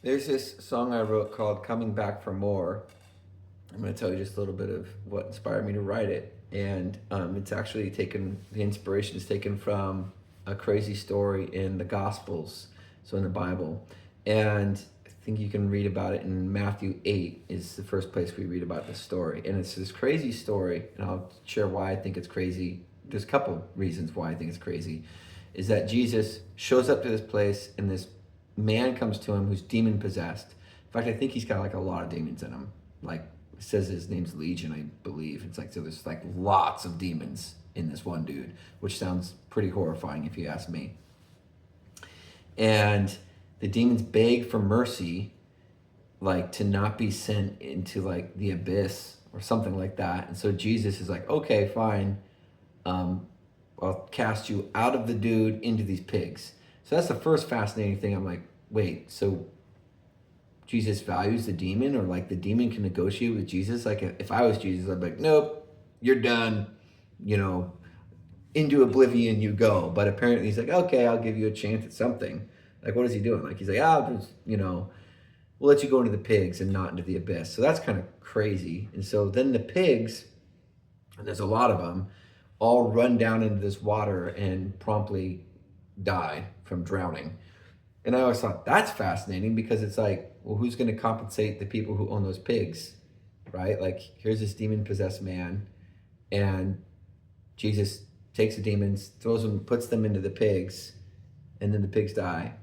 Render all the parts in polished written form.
There's this song I wrote called Coming Back for More. I'm going to tell you just a little bit of what inspired me to write it. And it's actually taken, the inspiration is taken from a crazy story in the Gospels, so in the Bible. And I think you can read about it in Matthew 8 is the first place we read about this story. And it's this crazy story, and I'll share why I think it's crazy. There's a couple reasons why I think it's crazy. Is that Jesus shows up to this place and this man comes to him who's demon possessed. In fact, I think he's got like a lot of demons in him. Like it says his name's Legion, I believe. It's like so there's like lots of demons in this one dude, which sounds pretty horrifying if you ask me. And the demons beg for mercy, like to not be sent into like the abyss or something like that. And so Jesus is like, okay, fine. Um, I'll cast you out of the dude into these pigs. So that's the first fascinating thing. I'm like, wait, so Jesus values the demon, or like the demon can negotiate with Jesus? Like if I was Jesus, I'd be like, nope, you're done, you know, into oblivion you go. But apparently he's like, okay, I'll give you a chance at something. Like, what is he doing? Like, he's like, I'll just, we'll let you go into the pigs and not into the abyss. So that's kind of crazy. And so then the pigs, and there's a lot of them, all run down into this water and promptly die from drowning. And I always thought that's fascinating because it's like, well, who's going to compensate the people who own those pigs, right? Like, here's this demon possessed man, and Jesus takes the demons, throws them, puts them into the pigs, and then the pigs die.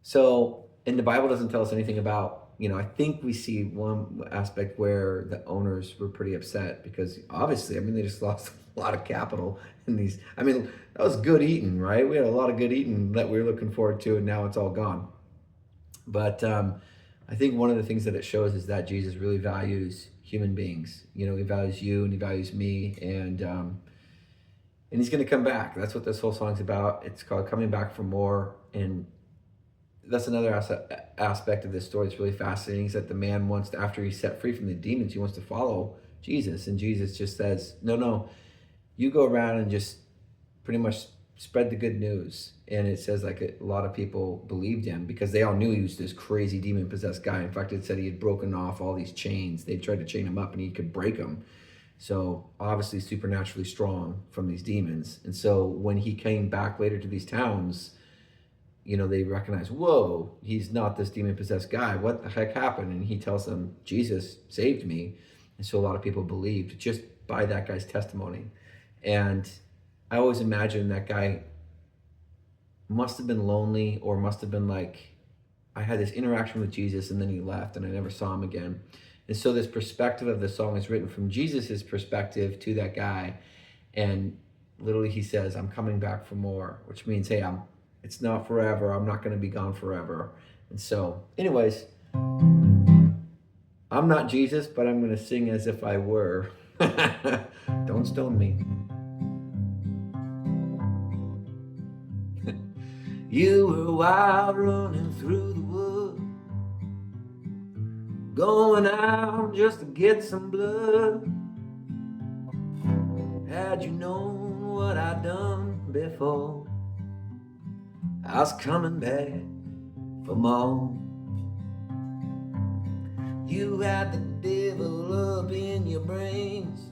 So, and the Bible doesn't tell us anything about, I think we see one aspect where the owners were pretty upset because obviously, I mean, they just lost a lot of capital in these. I mean, that was good eating, right? We had a lot of good eating that we were looking forward to, and now it's all gone. But I think one of the things that it shows is that Jesus really values human beings. He values you and he values me, and he's going to come back. That's what this whole song's about. It's called Coming Back for More, and that's another aspect of this story that's really fascinating. Is that the man wants to, after he's set free from the demons, he wants to follow Jesus, and Jesus just says, "No, no, you go around and just pretty much spread the good news." And it says like a lot of people believed him because they all knew he was this crazy demon possessed guy. In fact, it said he had broken off all these chains. They tried to chain him up and he could break them. So obviously supernaturally strong from these demons. And so when he came back later to these towns, they recognize, whoa, he's not this demon possessed guy. What the heck happened? And he tells them, Jesus saved me. And so a lot of people believed just by that guy's testimony. And I always imagine that guy must have been lonely, or must have been like, I had this interaction with Jesus and then he left and I never saw him again. And so this perspective of the song is written from Jesus's perspective to that guy. And literally he says, I'm coming back for more, which means, hey, it's not forever. I'm not going to be gone forever. And so, anyways, I'm not Jesus, but I'm going to sing as if I were. Don't stone me. You were wild running through the woods, going out just to get some blood. Had you known what I'd done before, I was coming back for more. You had the devil up in your brains.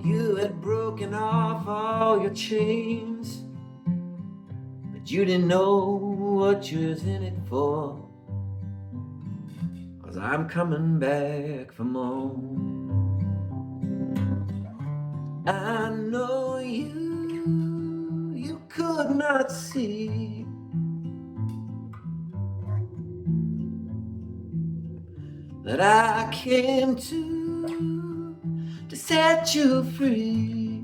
You had broken off all your chains, but you didn't know what you was in it for. 'Cause I'm coming back for more. I know you could not see that I came to set you free.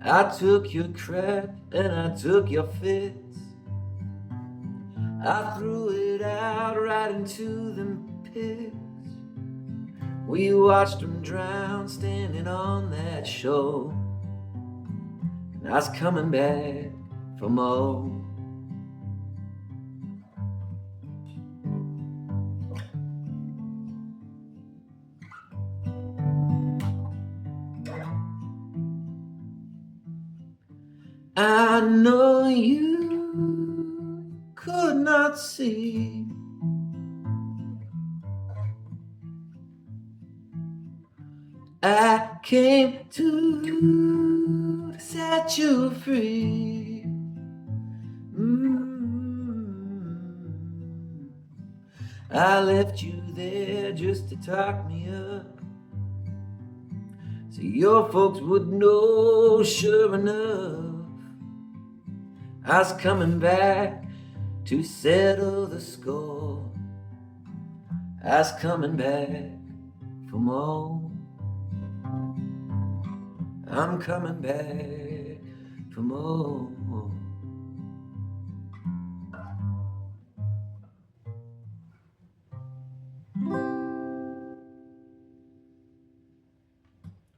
I took your crap and I took your fits. I threw it out right into them pits. We watched them drown standing on that shore, and I was coming back for more. I know you could not see. I came to set you free. I left you there just to talk me up, so your folks would know. Sure enough, I was coming back to settle the score. I was coming back for more. I'm coming back for more.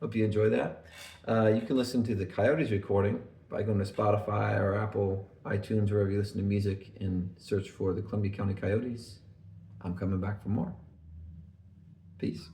Hope you enjoy that. You can listen to the Coyotes recording by going to Spotify or Apple iTunes, wherever you listen to music, and search for the Columbia County Coyotes. I'm coming back for more. Peace.